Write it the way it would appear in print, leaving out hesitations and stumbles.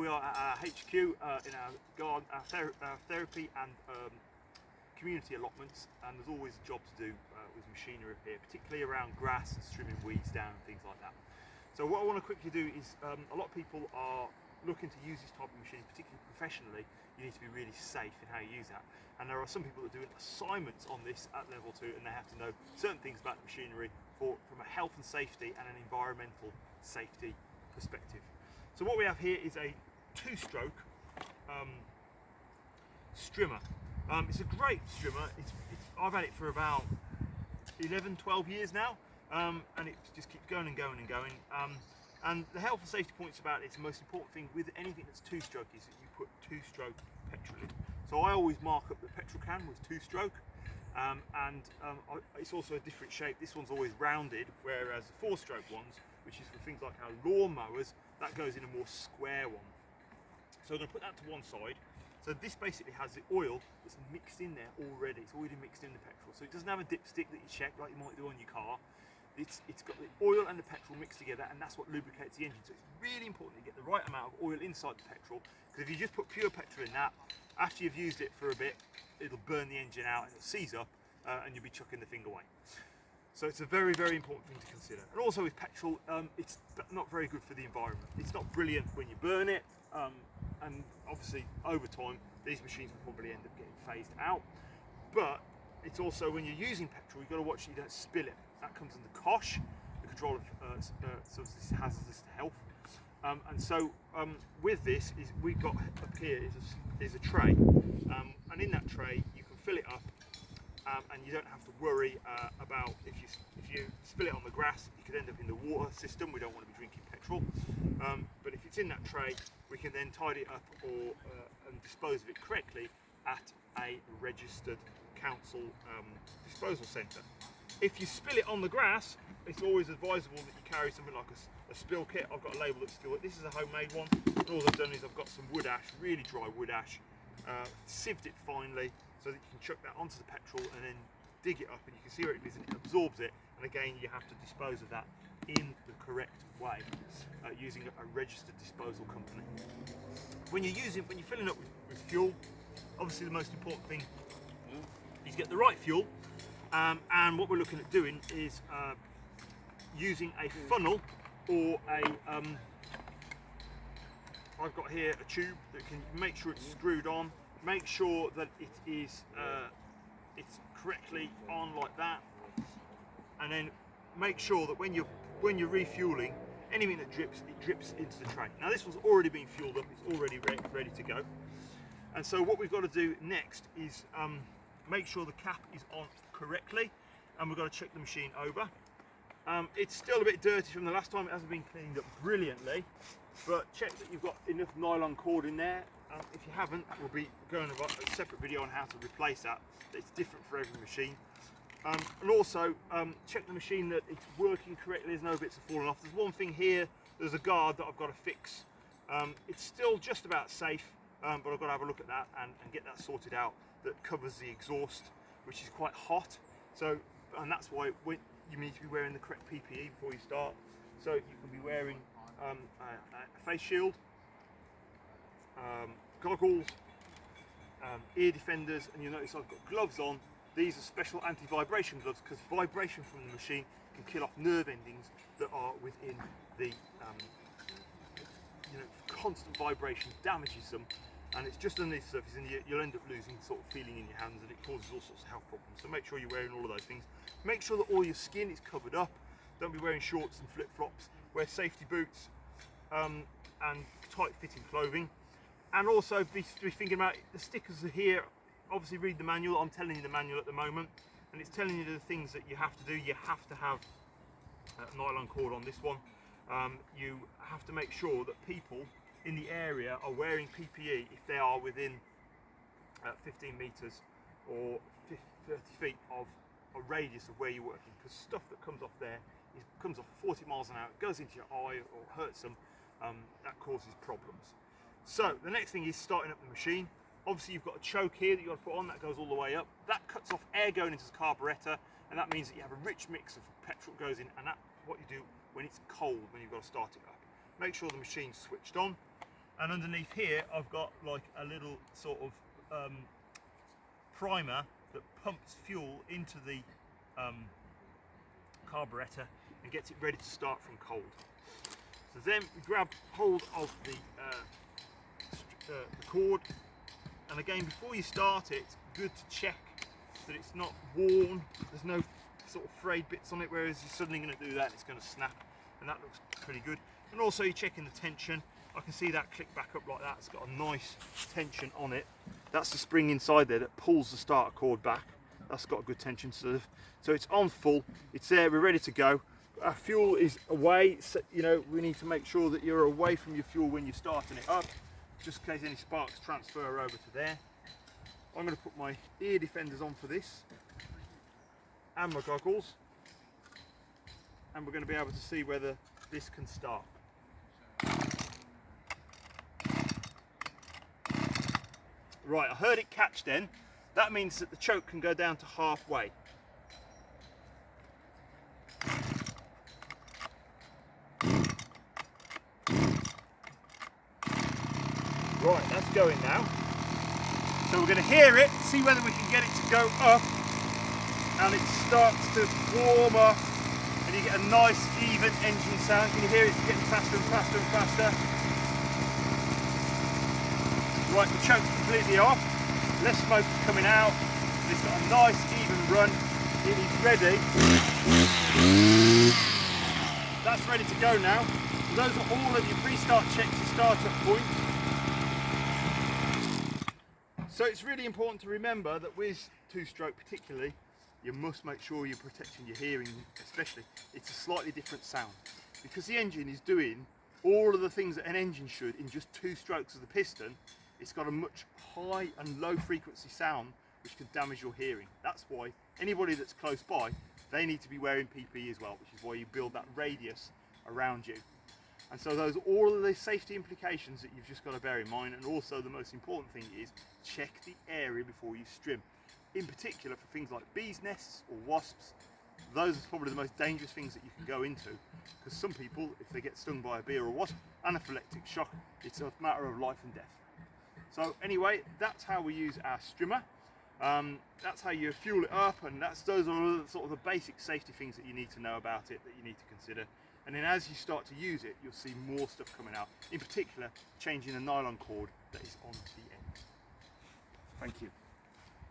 we are at our HQ in our garden, our therapy and community allotments, and there's always a job to do with machinery up here, particularly around grass and trimming weeds down and things like that. So what I want to quickly do is, a lot of people are looking to use this type of machine, particularly professionally. You need to be really safe in how you use that. And there are some people that are doing assignments on this at level 2, and they have to know certain things about the machinery from a health and safety and an environmental safety perspective. So what we have here is a 2-stroke Strimmer. It's a great Strimmer. I've had it for about 11, 12 years now, and it just keeps going and going and going. And the health and safety points about it, it's the most important thing with anything that's 2-stroke is that you put 2-stroke petrol in. So I always mark up the petrol can with 2-stroke, it's also a different shape. This one's always rounded, whereas the 4-stroke ones, which is for things like our lawn mowers, that goes in a more square one. So I'm going to put that to one side. So this basically has the oil that's mixed in there already. It's already mixed in the petrol. So it doesn't have a dipstick that you check like you might do on your car. It's got the oil and the petrol mixed together, and that's what lubricates the engine. So it's really important you get the right amount of oil inside the petrol, because if you just put pure petrol in that, after you've used it for a bit, it'll burn the engine out and it'll seize up, and you'll be chucking the thing away. So it's a very, very important thing to consider. And also with petrol, it's not very good for the environment. It's not brilliant when you burn it, and obviously over time these machines will probably end up getting phased out. But it's also, when you're using petrol, you've got to watch that you don't spill it. That comes under COSH, the Control of Substances Hazardous to Health. And so with this, we've got up here is a tray, and in that tray you can fill it up, and you don't have to worry about if you spill it on the grass, you could end up in the water system. We don't want to be drinking petrol, but if it's in that tray, we can then tidy it up and dispose of it correctly at a registered council disposal centre. If you spill it on the grass, it's always advisable that you carry something like a spill kit. I've got a label that's still, this is a homemade one, and all I've done is I've got some wood ash, really dry wood ash, sieved it finely so that you can chuck that onto the petrol and then dig it up, and you can see where it is and it absorbs it. And again, you have to dispose of that in the correct way using a registered disposal company. When you're filling up with fuel, obviously the most important thing is get the right fuel. And what we're looking at doing is using a funnel or I've got here a tube that can make sure it's screwed on, make sure that it is it's correctly on like that, and then make sure that when you're refueling, anything that drips, it drips into the tray. Now this one's already been fueled up, it's already ready to go. And so what we've got to do next is make sure the cap is on correctly, and we've got to check the machine over. It's still a bit dirty from the last time, it hasn't been cleaned up brilliantly, but check that you've got enough nylon cord in there. If you haven't, we'll be going about a separate video on how to replace that. It's different for every machine. And also check the machine that it's working correctly, there's no bits have fallen off. There's one thing here, there's a guard that I've got to fix. It's still just about safe, but I've got to have a look at that and get that sorted out, that covers the exhaust, which is quite hot. So, and that's why you need to be wearing the correct PPE before you start. So you can be wearing a face shield, goggles, ear defenders, and you'll notice I've got gloves on. These are special anti-vibration gloves because vibration from the machine can kill off nerve endings that are within the constant vibration damages them, and it's just underneath the surface, and you'll end up losing sort of feeling in your hands, and it causes all sorts of health problems. So make sure you're wearing all of those things. Make sure that all your skin is covered up. Don't be wearing shorts and flip-flops. Wear safety boots and tight-fitting clothing. And also be thinking about the stickers are here. Obviously read the manual. I'm telling you the manual at the moment, and it's telling you the things that you have to do. You have to have a nylon cord on this one. You have to make sure that people in the area are wearing PPE if they are within 15 metres or 30 feet of a radius of where you're working, because stuff that comes off there comes off 40 miles an hour, it goes into your eye or hurts them, that causes problems. So the next thing is starting up the machine. Obviously you've got a choke here that you've got to put on, that goes all the way up. That cuts off air going into the carburettor, and that means that you have a rich mix of petrol goes in, and that's what you do when it's cold, when you've got to start it up. Make sure the machine's switched on. And underneath here I've got like a little sort of primer that pumps fuel into the carburettor and gets it ready to start from cold. So then we grab hold of the cord, and again, before you start it, it's good to check that it's not worn. There's no sort of frayed bits on it, whereas you're suddenly going to do that, it's going to snap, and that looks pretty good. And also you're checking the tension. I can see that click back up like that. It's got a nice tension on it. That's the spring inside there that pulls the starter cord back. That's got a good tension. So it's on full, it's there, we're ready to go. Our fuel is away, so, you know, we need to make sure that you're away from your fuel when you're starting it up, just in case any sparks transfer over to there. I'm going to put my ear defenders on for this, and my goggles, and we're going to be able to see whether this can start. Right, I heard it catch then. That means that the choke can go down to halfway. Right, that's going now. So we're going to hear it, see whether we can get it to go up, and it starts to warm up, and you get a nice even engine sound. Can you hear it getting faster and faster and faster? Right, the choke's completely off, less smoke is coming out, it's got a nice even run, it is ready. That's ready to go now. So those are all of your pre-start checks, your start-up point. So it's really important to remember that with two-stroke particularly, you must make sure you're protecting your hearing, especially. It's a slightly different sound, because the engine is doing all of the things that an engine should in just 2 strokes of the piston. It's got a much high and low frequency sound which can damage your hearing. That's why anybody that's close by, they need to be wearing PPE as well, which is why you build that radius around you. And so those are all of the safety implications that you've just got to bear in mind. And also the most important thing is check the area before you strim. In particular for things like bees' nests or wasps, those are probably the most dangerous things that you can go into, because some people, if they get stung by a bee or a wasp, anaphylactic shock, it's a matter of life and death. So anyway, that's how we use our strimmer. That's how you fuel it up, and those are sort of the basic safety things that you need to know about it, that you need to consider. And then as you start to use it, you'll see more stuff coming out. In particular, changing the nylon cord that is on the end. Thank you.